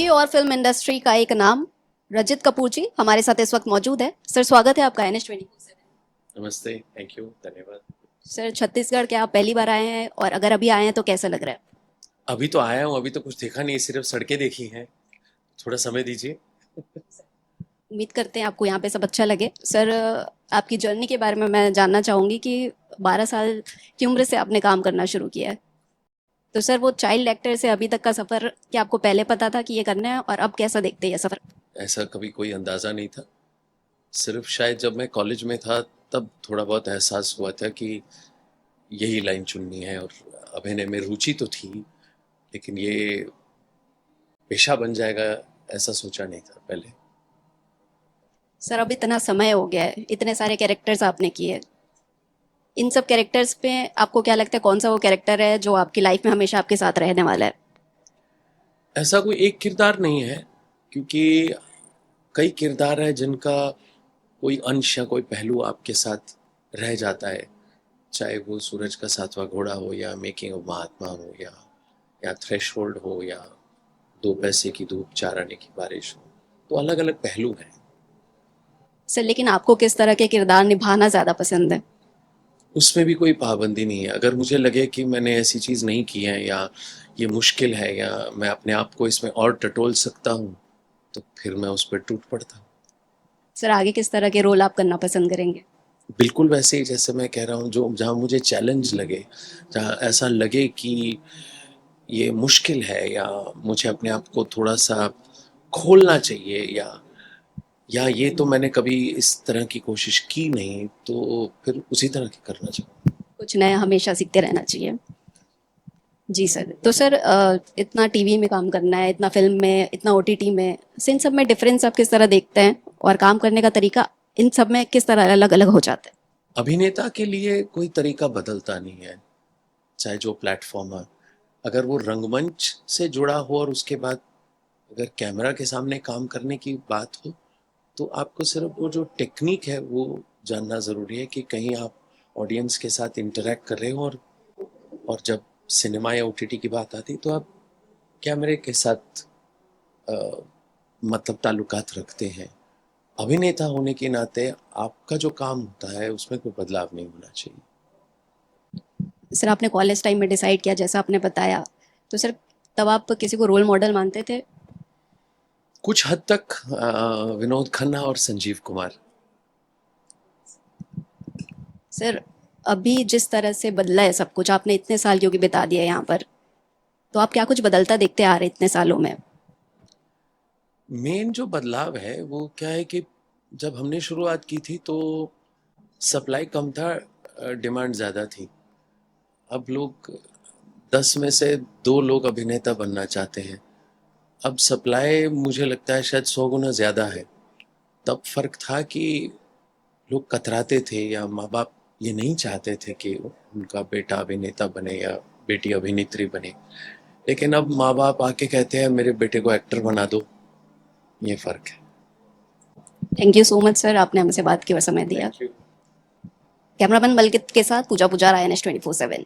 और film industry का एक नाम रजित कपूर जी हमारे साथ इस वक्त मौजूद है। सर स्वागत है आपका NH24। नमस्ते, थैंक यू, धन्यवाद। सर छत्तीसगढ़ क्या आप पहली बार आए हैं, और अगर अभी आए हैं तो कैसा लग रहा है? अभी तो आया हूँ, अभी तो कुछ देखा नहीं, सिर्फ सड़कें देखी हैं। थोड़ा समय दीजिए। उम्मीद करते हैं आपको यहाँ पे सब अच्छा लगे। सर आपकी जर्नी के बारे में मैं जानना चाहूँगी कि 12 साल की उम्र से आपने काम करना शुरू किया है, तो सर वो चाइल्ड एक्टर से अभी तक का सफ़र क्या आपको पहले पता था कि ये करना है, और अब कैसा देखते हैं ये सफ़र? ऐसा कभी कोई अंदाजा नहीं था। सिर्फ शायद जब मैं कॉलेज में था तब थोड़ा बहुत एहसास हुआ था कि यही लाइन चुननी है, और अभिनय में रुचि तो थी, लेकिन ये पेशा बन जाएगा ऐसा सोचा नहीं था पहले। सर अब इतना समय हो गया है, इतने सारे कैरेक्टर्स आपने किए, इन सब कैरेक्टर्स पे आपको क्या लगता है कौन सा वो कैरेक्टर है जो आपकी लाइफ में हमेशा आपके साथ रहने वाला है? ऐसा कोई एक किरदार नहीं है, क्योंकि कई किरदार हैं जिनका कोई अंश या कोई पहलू आपके साथ रह जाता है, चाहे वो सूरज का सातवां घोड़ा हो, या मेकिंग ऑफ महात्मा हो, या थ्रेशोल्ड हो, या दो पैसे की धूप चार आने की बारिश हो। तो अलग अलग पहलू हैं। सर लेकिन आपको किस तरह के किरदार निभाना ज़्यादा पसंद है? उसमें भी कोई पाबंदी नहीं है। अगर मुझे लगे कि मैंने ऐसी चीज़ नहीं की है, या ये मुश्किल है, या मैं अपने आप को इसमें और टटोल सकता हूँ, तो फिर मैं उस पर टूट पड़ता हूँ। सर आगे किस तरह के रोल आप करना पसंद करेंगे? बिल्कुल वैसे ही जैसे मैं कह रहा हूँ, जो जहाँ मुझे चैलेंज लगे, जहाँ ऐसा लगे कि ये मुश्किल है, या मुझे अपने आप को थोड़ा सा खोलना चाहिए, या ये तो मैंने कभी इस तरह की कोशिश की नहीं, तो फिर उसी तरह की करना चाहिए। कुछ नया हमेशा सीखते रहना चाहिए। जी सर, तो सर इतना टीवी में काम करना है, इतना फिल्म में, इतना OTT में, से इन सब में डिफरेंस आप किस तरह देखते हैं, और काम करने का तरीका इन सब में किस तरह अलग अलग हो जाता है? अभिनेता के लिए कोई तरीका बदलता नहीं है, चाहे जो प्लेटफॉर्म है। अगर वो रंगमंच से जुड़ा हो, और उसके बाद अगर कैमरा के सामने काम करने की बात हो, तो आपको सिर्फ वो जो टेक्निक है वो जानना ज़रूरी है, कि कहीं आप ऑडियंस के साथ इंटरेक्ट कर रहे हो, और जब सिनेमा या OTT की बात आती, तो आप कैमरे के साथ अ, मतलब ताल्लुकात रखते हैं। अभिनेता होने के नाते आपका जो काम होता है उसमें कोई बदलाव नहीं होना चाहिए। सर आपने कॉलेज टाइम में डिसाइड किया जैसा आपने बताया, तो सर तब आप किसी को रोल मॉडल मानते थे? कुछ हद तक विनोद खन्ना और संजीव कुमार। सर अभी जिस तरह से बदला है सब कुछ, आपने इतने साल क्योंकि बिता दिया यहाँ पर, तो आप क्या कुछ बदलता देखते आ रहे इतने सालों में? मेन जो बदलाव है वो क्या है कि जब हमने शुरुआत की थी तो सप्लाई कम था, डिमांड ज़्यादा थी। अब लोग 10 में से 2 लोग अभिनेता बनना चाहते हैं। अब सप्लाई मुझे लगता है शायद 100 गुना ज़्यादा है। तब फर्क था कि लोग कतराते थे, या माँ बाप ये नहीं चाहते थे कि उनका बेटा अभिनेता बने या बेटी अभिनेत्री बने। लेकिन अब माँ बाप आके कहते हैं मेरे बेटे को एक्टर बना दो। ये फर्क है। Thank you so much sir, आपने हमसे बात की और समय दिया। Thank you. कैमरामैन मलकित के साथ पूजा पुजारा, NH24/7।